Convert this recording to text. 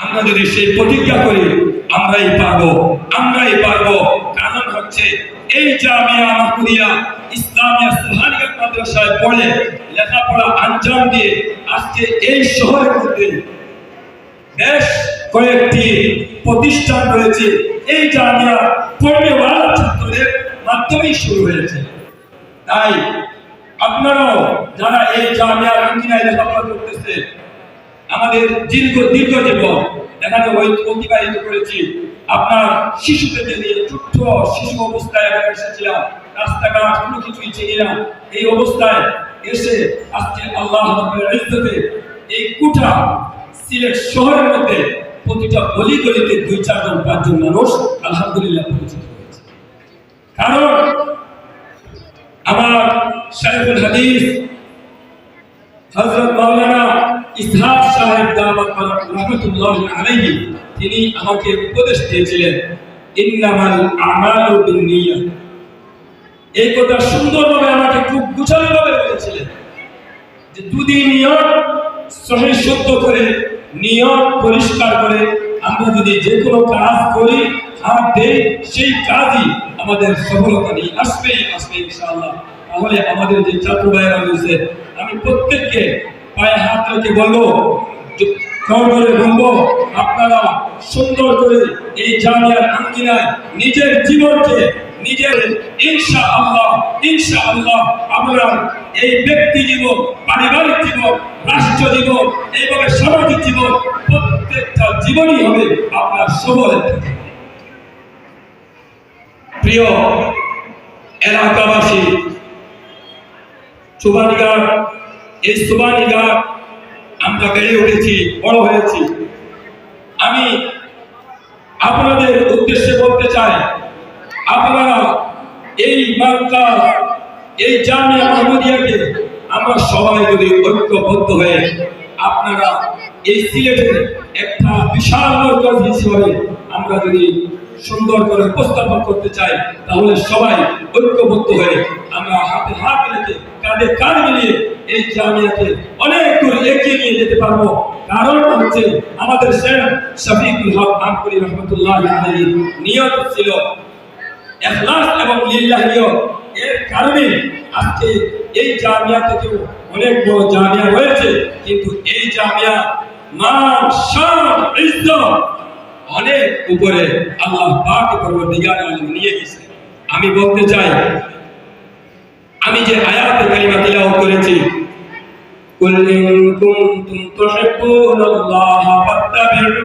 আমরা যদি সেই প্রতিজ্ঞা করি আমরাই পারবো। কারণ হচ্ছে এই জামিয়া মাহমুদিয়া ইসলামিয়া সুবহানিয়া মাদ্রাসায় পড়ে লেখাপড়া আঞ্জাম দিয়ে আজকে এই শহরের মধ্যে বেশ কয়েকটি প্রতিষ্ঠান রয়েছে। এই জামিয়া পড়নেওয়ালা ছাত্রদের মাধ্যমেই শুরু হয়েছে। তাই আপনারাও যারা এই জামিয়ার আঙ্গিনায় লেখাপড়া করতেছে, আমাদের দীর্ঘ জীবন এখানে অতিবাহিত করেছি। আপনার শিশুদের নিয়ে ছোট্ট শিশু অবস্থায় এখানে এসেছিলাম, রাস্তাঘাট কোনো কিছুই চিনি না। এই অবস্থায় এসে আজকে আল্লাহ রাব্বুল ইজ্জতে এই কুঠা সিলেট শহরের মধ্যে প্রতিটা গলি গলিতে 2, 4 জন 5 জন মানুষ আলহামদুলিল্লাহ পরিচিত হয়েছে। কারণ আমার শাইখুল হাদিস হযরত মাওলানা ইসহাক সাহেব দামাত রাহমাতুল্লাহি আলাইহি তিনি আমাকে উপদেশ দিয়েছিলেন, ইন্নামাল আমালু বিন্নিয়াত। এই কথা সুন্দরভাবে আমাকে খুব গুছানোভাবে বলেছিলেন যে যদি নিয়ত সহিহ শুদ্ধ করে, নিয়ত পরিষ্কার করে আমরা যদি যে কোনো কাজ করি, হাত দেই, সেই কাজই আমাদের সফলতা নিয়ে আসবে ইনশাআল্লাহ। তাহলে আমাদের যে ছাত্র ভাইয়েরা রয়েছে, আমি প্রত্যেককে পায়ে হাত রেখে বলবো, আপনারা সুন্দর করে এই জামিয়ার আঙ্গিনায় নিজের জীবনকে ইনশাআল্লাহ আমরা এই ব্যক্তি জীবন, পারিবারিক জীবন, রাষ্ট্র জীবন, এইভাবে সামাজিক জীবন, প্রত্যেকটা জীবনই হবে আপনার সফল। প্রিয় এলাকাবাসী, সুবানীঘাট, এই সুবানীঘাট আমরা বেড়ে উঠেছি, বড় হয়েছি। আমি আপনাদের উদ্দেশ্যে বলতে চাই, আপনারা এই মার্কাজ, এই জামিয়া মাহমুদিয়াকে আমরা সবাই যদি ঐক্যবদ্ধ হয়ে আপনারা এই সিলেটের একটা বিশাল মার্কাজ হিসেবে আমরা যদি সুন্দর করে উপস্থাপন করতে চাই, তাহলে সবাই ঐক্যবদ্ধ হয়ে আমরা হাতে হাত রেখে কাঁধে কাঁধ মিলিয়ে এই জামিয়াকে অনেক দূর এগিয়ে নিয়ে যেতে পারবো। কারণ হচ্ছে আমাদের শেখ শফিকুল হক আমপুরি রহমতুল্লাহি আলাইহি নিয়ত ছিল ইখলাস এবং লিল্লাহিয়ত। এর কারণে আজকে এই জামিয়া থেকে অনেক বড় জামিয়া রয়েছে, কিন্তু এই জামিয়া মান, শান, ইজ্জত অনেক উপরে আল্লাহ পাক পরওয়ারদিগার আলম নিয়ে গেছে। আমি বলতে চাই, আমি যে আয়াতে কারিমা তিলাওয়াত করেছি, কুল ইন কুনতুম তুহিব্বুনাল্লাহ ফাত্তাবি'উ